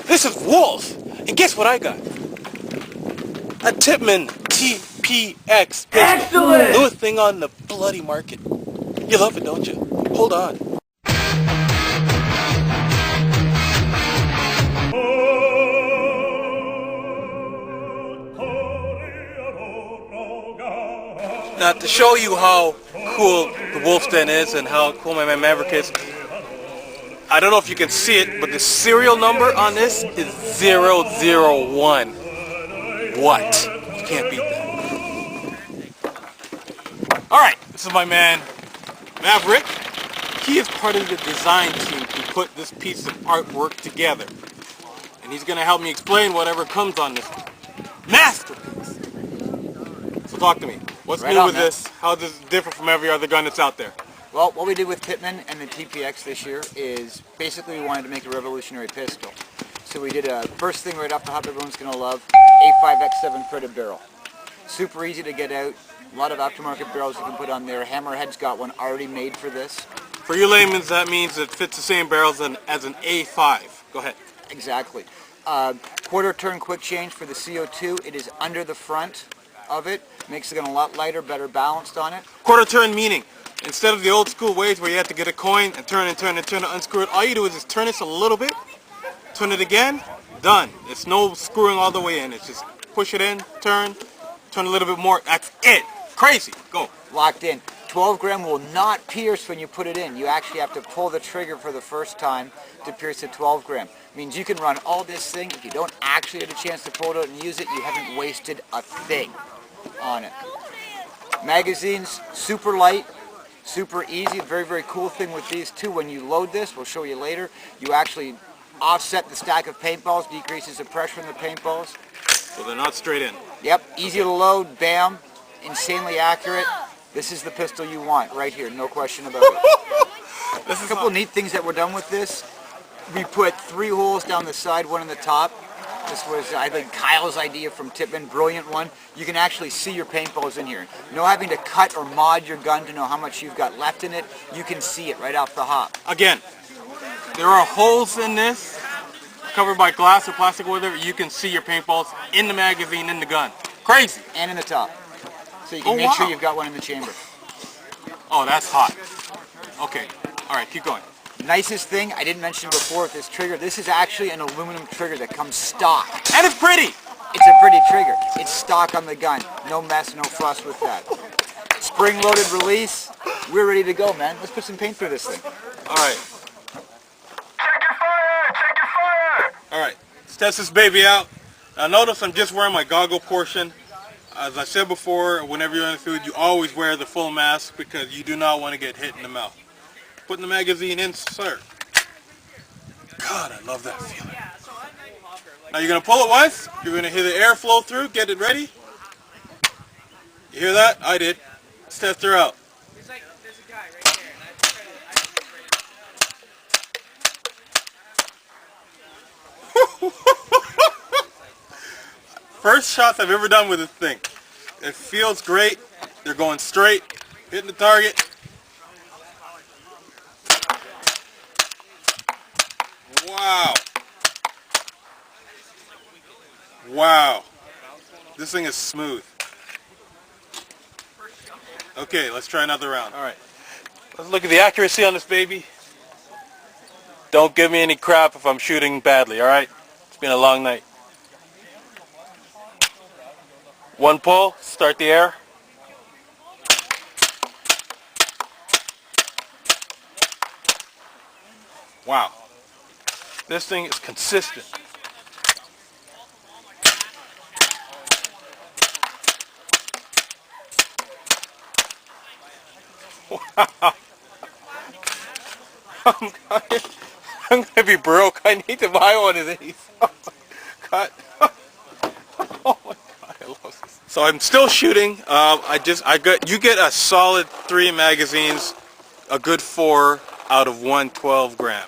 This is Wolf, and guess what I got? A TIPPMANN TPX pistol. Excellent! Newest thing on the bloody market. You love it, don't you? Hold on. Now, to show you how cool the Wolf Den is and how cool my man Maverick is, I don't know if you can see it, but the serial number on this is 001. What? You can't beat that. Alright, this is my man Maverick. He is part of the design team to put this piece of artwork together. And he's going to help me explain whatever comes on this masterpiece. So talk to me. What's new with this? How is this different from every other gun that's out there? Well, what we did with TIPPMANN and the TPX this year is basically we wanted to make a revolutionary pistol. So we did a first thing right off the hop everyone's going to love, A5X7 fretted barrel. Super easy to get out, a lot of aftermarket barrels you can put on there. Hammerhead's got one already made for this. For you laymen, that means it fits the same barrels as an A5. Go ahead. Exactly. Quarter turn quick change for the CO2. It is under the front of it. Makes the gun a lot lighter, better balanced on it. Quarter turn meaning, instead of the old school ways where you have to get a coin and turn and turn and turn to unscrew it, all you do is just turn this a little bit, turn it again, done. It's no screwing all the way in. It's just push it in, turn a little bit more. That's it. Crazy. Go. Locked in. 12 gram will not pierce when you put it in. You actually have to pull the trigger for the first time to pierce the 12 gram. Means you can run all this thing. If you don't actually get a chance to pull it out and use it, you haven't wasted a thing on it. Magazines, super light, super easy. Very, very cool thing with these too, when you load this, we'll show you later, you actually offset the stack of paintballs, decreases the pressure in the paintballs. So they're not straight in. Yep, easy to load, bam, insanely accurate. This is the pistol you want right here, no question about it. There's a couple of neat things that were done with this. We put 3 holes down the side, 1 in the top. This was, I think, Kyle's idea from TIPPMANN, brilliant one. You can actually see your paintballs in here. No having to cut or mod your gun to know how much you've got left in it. You can see it right off the hop. Again, there are holes in this, covered by glass or plastic or whatever. You can see your paintballs in the magazine, in the gun. Crazy. And in the top. So you can make sure you've got one in the chamber. Oh, that's hot. Okay. All right, keep going. Nicest thing, I didn't mention before with this trigger, this is actually an aluminum trigger that comes stock. And it's pretty! It's a pretty trigger. It's stock on the gun. No mess, no fuss with that. Spring-loaded release. We're ready to go, man. Let's put some paint through this thing. Alright. Check your fire! Check your fire! Alright, let's test this baby out. Now notice I'm just wearing my goggle portion. As I said before, whenever you're in the food, you always wear the full mask because you do not want to get hit in the mouth. Putting the magazine in, sir. God, I love that feeling. Now you're going to pull it once. You're going to hear the air flow through. Get it ready. You hear that? I did. Let's test her out. There's a guy right there. First shots I've ever done with this thing. It feels great. They're going straight, hitting the target. Wow. Wow. This thing is smooth. Okay, let's try another round. Alright. Let's look at the accuracy on this baby. Don't give me any crap if I'm shooting badly, alright? It's been a long night. One pull, start the air. Wow. This thing is consistent. Wow. I'm gonna be broke. I need to buy one of these. Cut. Oh my God, I love this. So I'm still shooting. You get a solid 3 magazines, a good 4 out of 112 gram.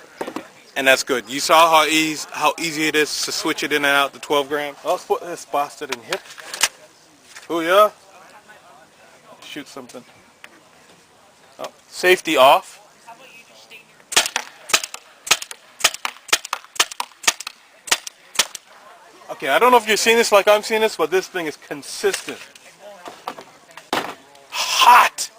And that's good. You saw how easy it is to switch it in and out the 12 gram. Let's put this bastard in here. Oh yeah. Shoot something. Oh, safety off. Okay, I don't know if you're seeing this like I'm seeing this, but this thing is consistent. Hot!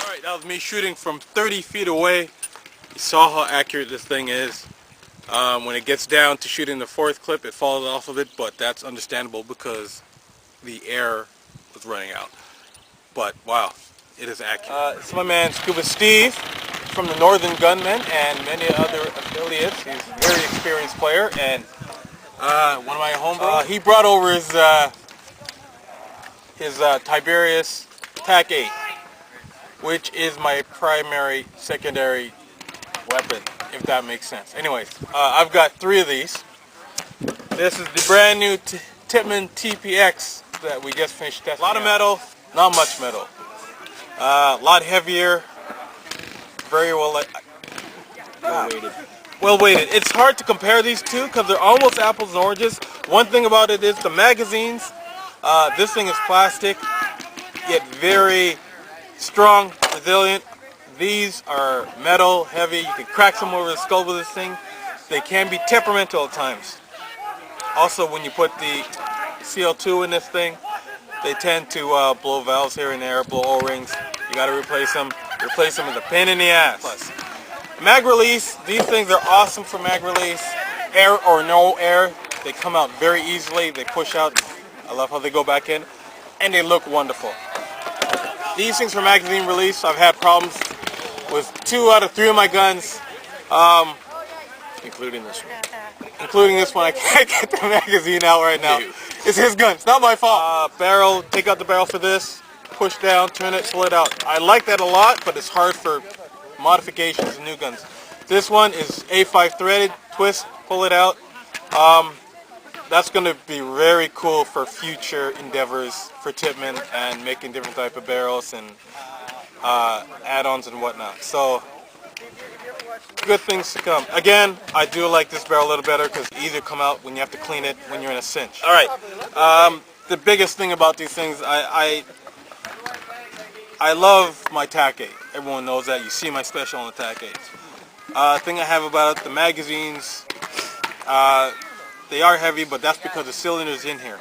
Alright, that was me shooting from 30 feet away. You saw how accurate this thing is. When it gets down to shooting the fourth clip, it falls off of it, but that's understandable because the air was running out. But wow, it is accurate. It's my man Scuba Steve from the Northern Gunmen and many other affiliates. He's a very experienced player, and one of my homebrews. He brought over his Tiberius TAC 8, which is my primary, secondary weapon, if that makes sense. Anyways, I've got 3 of these. This is the brand new TIPPMANN TPX that we just finished testing. A lot of metal, not much metal. A lot heavier, very well weighted. Well weighted. It's hard to compare these two because they're almost apples and oranges. One thing about it is the magazines. This thing is plastic, yet very strong, resilient. These are metal, heavy. You can crack someone over the skull with this thing. They can be temperamental at times. Also, when you put the CO2 in this thing, they tend to blow valves here and there, blow O-rings. You got to replace them. Replace them is a pain in the ass. Plus, mag release. These things are awesome for mag release. Air or no air, they come out very easily. They push out. I love how they go back in, and they look wonderful. These things for magazine release, I've had problems with 2 out of 3 of my guns, including this one. Including this one, I can't get the magazine out right now. It's his gun. It's not my fault. Barrel, take out the barrel for this. Push down, turn it, pull it out. I like that a lot, but it's hard for modifications and new guns. This one is A5 threaded. Twist, pull it out. That's going to be very cool for future endeavors for TIPPMANN and making different type of barrels and add-ons and whatnot. So, good things to come. Again, I do like this barrel a little better because it's easier to come out when you have to clean it when you're in a cinch. Alright, the biggest thing about these things, I love my TAC 8. Everyone knows that. You see my special on the TAC 8s. Thing I have about it, the magazines, they are heavy, but that's because the cylinder's in here.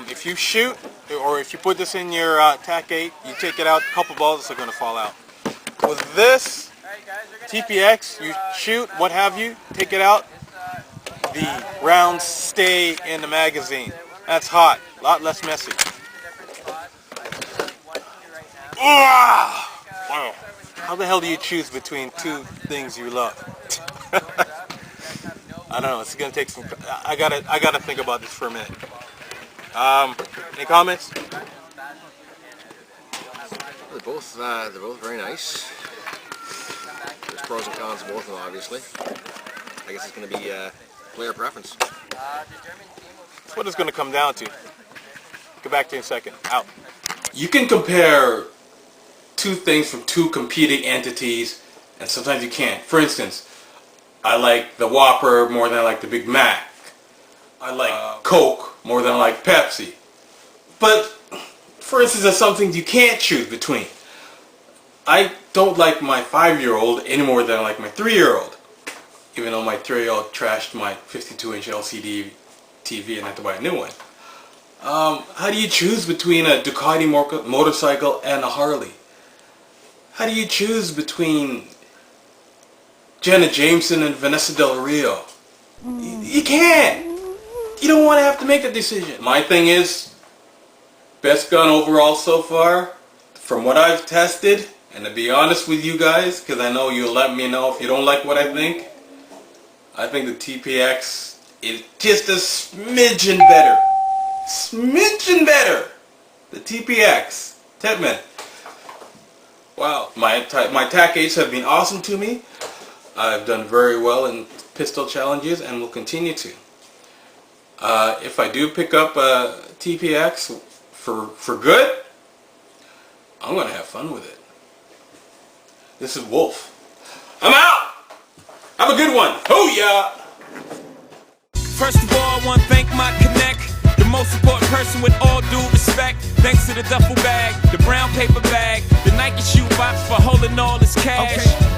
If you shoot, or if you put this in your TAC 8, you take it out, a couple bullets are going to fall out. With this TPX, you shoot, what have you, take it out, the rounds stay in the magazine. That's hot, a lot less messy. Wow. How the hell do you choose between 2 things you love? I don't know. It's gonna take some. I gotta think about this for a minute. Any comments? They're both very nice. There's pros and cons of both of them, obviously. I guess it's going to be player preference. That's what it's going to come down to. Get back to you in a second. Out. You can compare 2 things from 2 competing entities, and sometimes you can't. For instance, I like the Whopper more than I like the Big Mac. I like Coke more than I like Pepsi. But, for instance, there's some things you can't choose between. I don't like my 5-year-old any more than I like my 3-year-old. Even though my 3-year-old trashed my 52-inch LCD TV and had to buy a new one. How do you choose between a Ducati motorcycle and a Harley? How do you choose between Jenna Jameson and Vanessa Del Rio? You can't. You don't want to have to make a decision. My thing is, best gun overall so far, from what I've tested, and to be honest with you guys, because I know you'll let me know if you don't like what I think the TPX is just a smidgen better. Smidgen better. The TPX. TIPPMANN. Wow. My TAC 8s have been awesome to me. I've done very well in pistol challenges and will continue to. If I do pick up a TPX for good, I'm going to have fun with it. This is Wolf. I'm out! Have a good one. Oh yeah! First of all, I want to thank my connect, the most important person with all due respect. Thanks to the duffel bag, the brown paper bag, the Nike shoe box for holding all this cash.